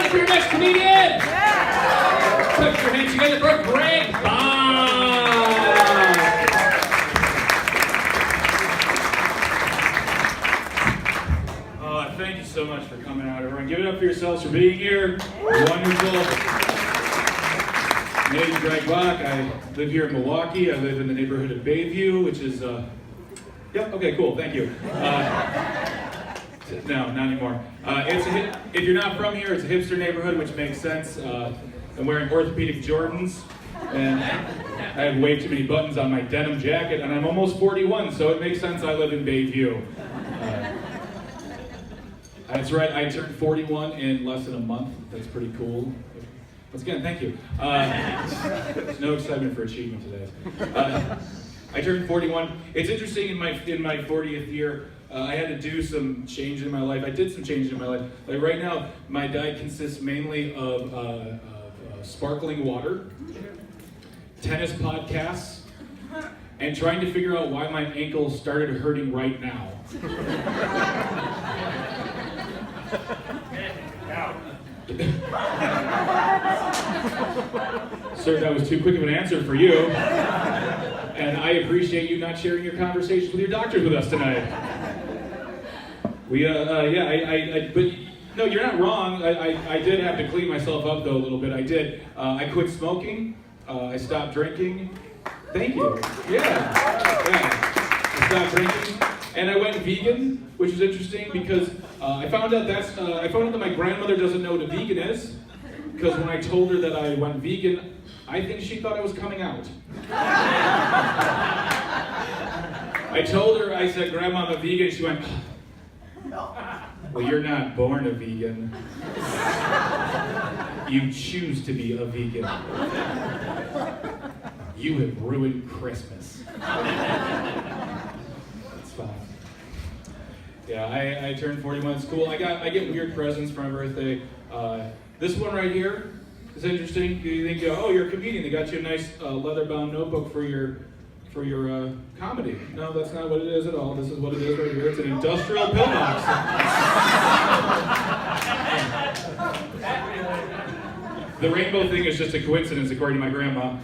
up for your next comedian? Put your hands together for Greg Bach. Thank you so much for coming out, everyone. Give it up for yourselves for being here. Wonderful. My name is Greg Bach. I live here in Milwaukee. I live in the neighborhood of Bayview, which is, yep, okay, cool, thank you. No, not anymore. If you're not from here, it's a hipster neighborhood, which makes sense. I'm wearing orthopedic Jordans, and I have way too many buttons on my denim jacket, and I'm almost 41, so it makes sense I live in Bayview. That's right, I turned 41 in less than a month. That's pretty cool. Once again, thank you. There's no excitement for achievement today. I turned 41. It's interesting, in my 40th year, I had to do some change in my life. I did some change in my life. Like right now, my diet consists mainly of sparkling water, tennis podcasts, and trying to figure out why my ankle started hurting right now. Sir, that was too quick of an answer for you. And I appreciate you not sharing your conversations with your doctors with us tonight. But no, you're not wrong. I did have to clean myself up though a little bit. I did. I quit smoking. I stopped drinking. Thank you. Yeah. I stopped drinking. And I went vegan, which is interesting because I found out that my grandmother doesn't know what a vegan is, because when I told her that I went vegan, I think she thought I was coming out. I told her, I said, "Grandma, I'm a vegan." She went, "Well, you're not born a vegan. You choose to be a vegan. You have ruined Christmas." It's fine. Yeah, I turned 41. It's cool. I get weird presents for my birthday. This one right here is interesting. You think, oh, you're a comedian. They got you a nice leather-bound notebook for your comedy. No, that's not what it is at all. This is what it is right here. It's an industrial pill box. The rainbow thing is just a coincidence, according to my grandma.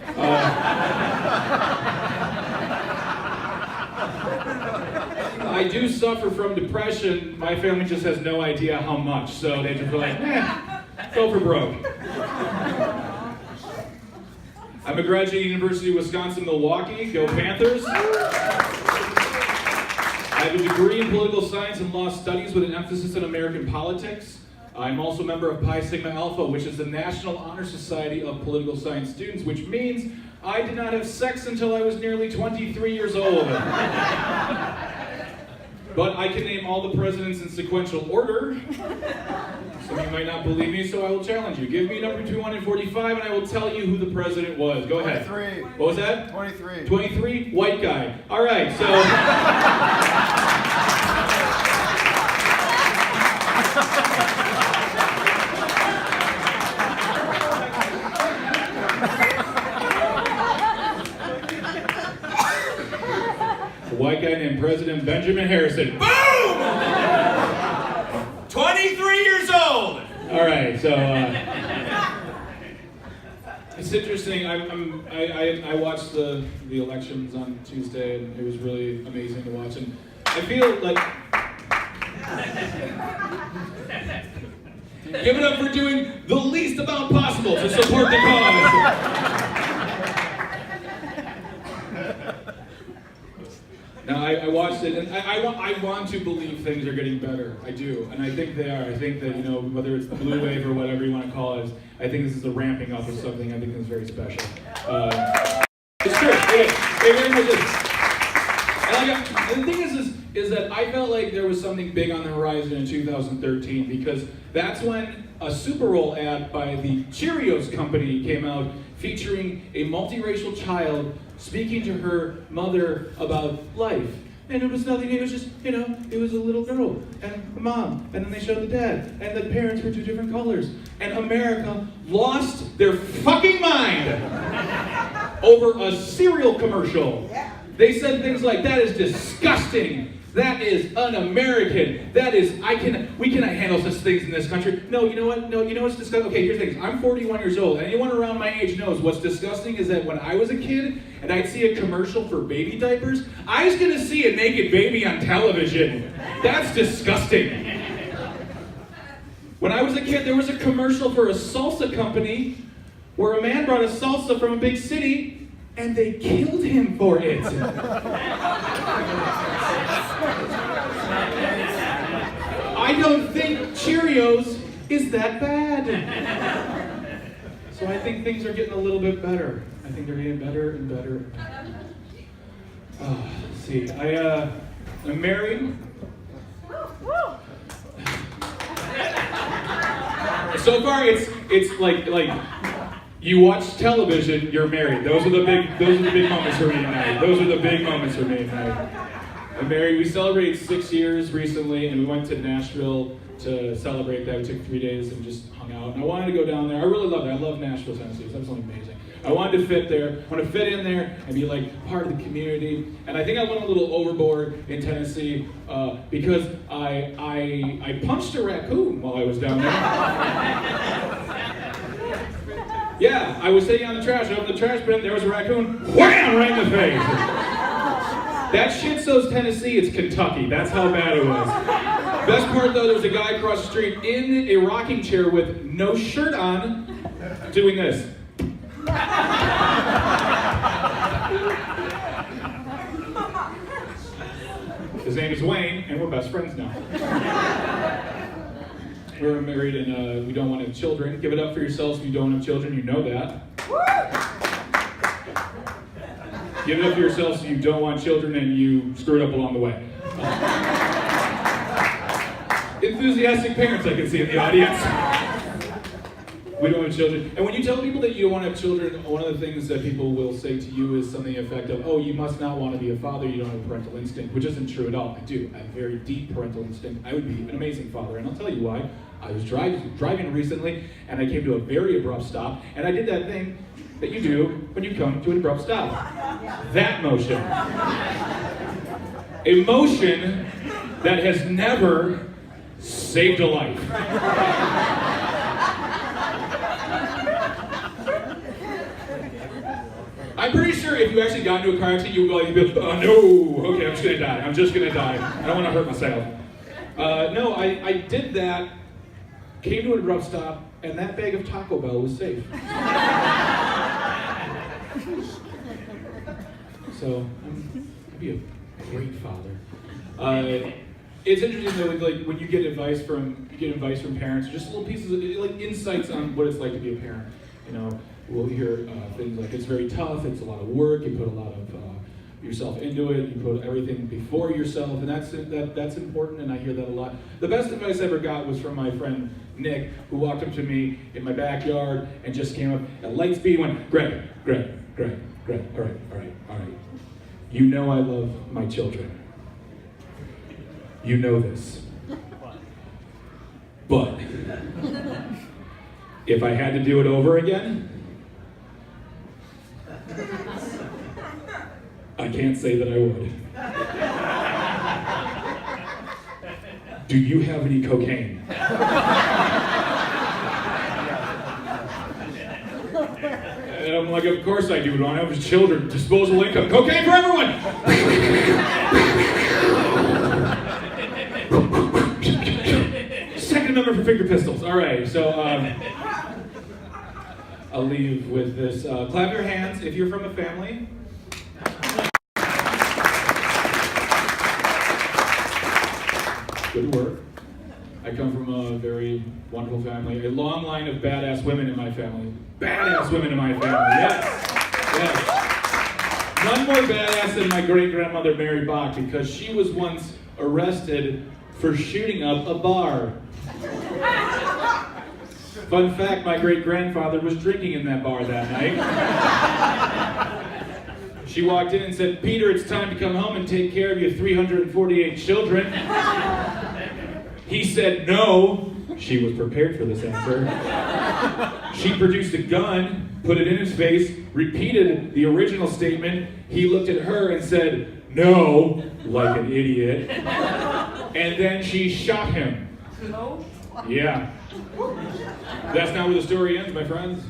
I do suffer from depression. My family just has no idea how much, so they just be like, go for broke. I'm a graduate of University of Wisconsin, Milwaukee. Go Panthers. I have a degree in political science and law studies with an emphasis in American politics. I'm also a member of Pi Sigma Alpha, which is the National Honor Society of Political Science Students, which means I did not have sex until I was nearly 23 years old. But I can name all the presidents in sequential order. Some of you might not believe me, so I will challenge you. Give me number 245 and I will tell you who the president was. Go ahead. 23. What was that? 23. 23? White guy. All right, so... A white guy named President Benjamin Harrison. Boom! 23 years old! All right, so it's interesting. I watched the elections on Tuesday, and it was really amazing to watch. And I feel like give it up for doing the least amount possible to support the cause. Now, I watched it, and I want to believe things are getting better. I do, and I think they are. I think that, whether it's the blue wave or whatever you want to call it, I think this is the ramping up of something I think is very special. It's true. It very much is. And the thing is that I felt like there was something big on the horizon in 2013, because that's when a Super Bowl ad by the Cheerios company came out featuring a multiracial child speaking to her mother about life. And it was nothing, it was just, it was a little girl and a mom, and then they showed the dad, and the parents were two different colors. And America lost their fucking mind over a cereal commercial. They said things like, "That is disgusting. That is un-American. That is, we cannot handle such things in this country. No, you know what? No, you know what's disgusting? Okay, here's the thing. I'm 41 years old. Anyone around my age knows what's disgusting is that when I was a kid and I'd see a commercial for baby diapers, I was gonna see a naked baby on television. That's disgusting. When I was a kid, there was a commercial for a salsa company where a man brought a salsa from a big city and they killed him for it. I don't think Cheerios is that bad. So I think things are getting a little bit better. I think they're getting better and better. Let's see, I'm married. So far, it's like you watch television, you're married. Those are the big moments for me tonight. Those are the big moments for me tonight. I'm married. We celebrated 6 years recently, and we went to Nashville to celebrate that. We took 3 days and just hung out. And I wanted to go down there. I really loved it. I love Nashville, Tennessee. It's absolutely amazing. I wanted to fit there. I want to fit in there and be like part of the community. And I think I went a little overboard in Tennessee because I punched a raccoon while I was down there. Yeah, I was sitting on the trash. I opened the trash bin. There was a raccoon. Wham! Right in the face. That shit so's Tennessee. It's Kentucky. That's how bad it was. Best part though, there was a guy across the street in a rocking chair with no shirt on, doing this. His name is Wayne, and we're best friends now. We're married and we don't want to have children. Give it up for yourselves if you don't have children, you know that. Give it up for yourselves if you don't want children and you screwed up along the way. Enthusiastic parents I can see in the audience. We don't have children. And when you tell people that you don't want to have children, one of the things that people will say to you is something effective, oh, you must not want to be a father, you don't have parental instinct, which isn't true at all. I do. I have very deep parental instinct. I would be an amazing father, and I'll tell you why. I was driving recently, and I came to a very abrupt stop, and I did that thing that you do when you come to an abrupt stop. That motion. A motion that has never saved a life. I'm pretty sure if you actually got into a car accident, you would be like, oh no, okay, I'm just gonna die. I'm just gonna die. I don't wanna hurt myself. No, I did that, came to an abrupt stop, and that bag of Taco Bell was safe. So, I'd be a great father. It's interesting though, like when you get advice from parents, just little pieces of like insights on what it's like to be a parent. You know, we'll hear things like it's very tough, it's a lot of work, you put a lot of yourself into it, you put everything before yourself, and that's important, and I hear that a lot. The best advice I ever got was from my friend Nick, who walked up to me in my backyard and just came up at light speed and went, Greg, all right. You know I love my children. You know this. But if I had to do it over again, I can't say that I would. Do you have any cocaine? And I'm like, of course I do. Don't have children. Disposable income. Cocaine for everyone! Second number for finger pistols. All right, so I'll leave with this. Clap your hands if you're from a family. Good work. I come from a very wonderful family. A long line of badass women in my family. Badass women in my family, yes. None more badass than my great-grandmother Mary Bach, because she was once arrested for shooting up a bar. Fun fact, my great-grandfather was drinking in that bar that night. She walked in and said, Peter, it's time to come home and take care of your 348 children. He said no. She was prepared for this answer. She produced a gun, put it in his face, repeated the original statement. He looked at her and said, no, like an idiot. And then she shot him. Yeah. That's not where the story ends, my friends.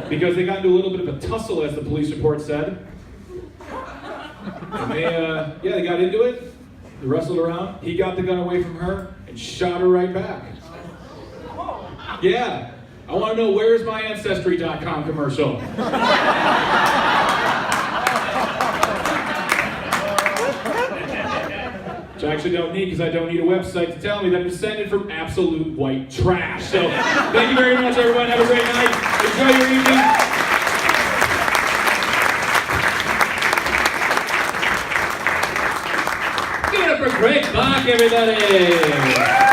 Because they got into a little bit of a tussle, as the police report said. And they got into it. They wrestled around. He got the gun away from her and shot her right back. Yeah. I want to know, where's my Ancestry.com commercial? Which I actually don't need, because I don't need a website to tell me that I'm descended from absolute white trash. So, thank you very much, everyone. Have a great night. Enjoy your evening. Give it up for Greg Bach, everybody.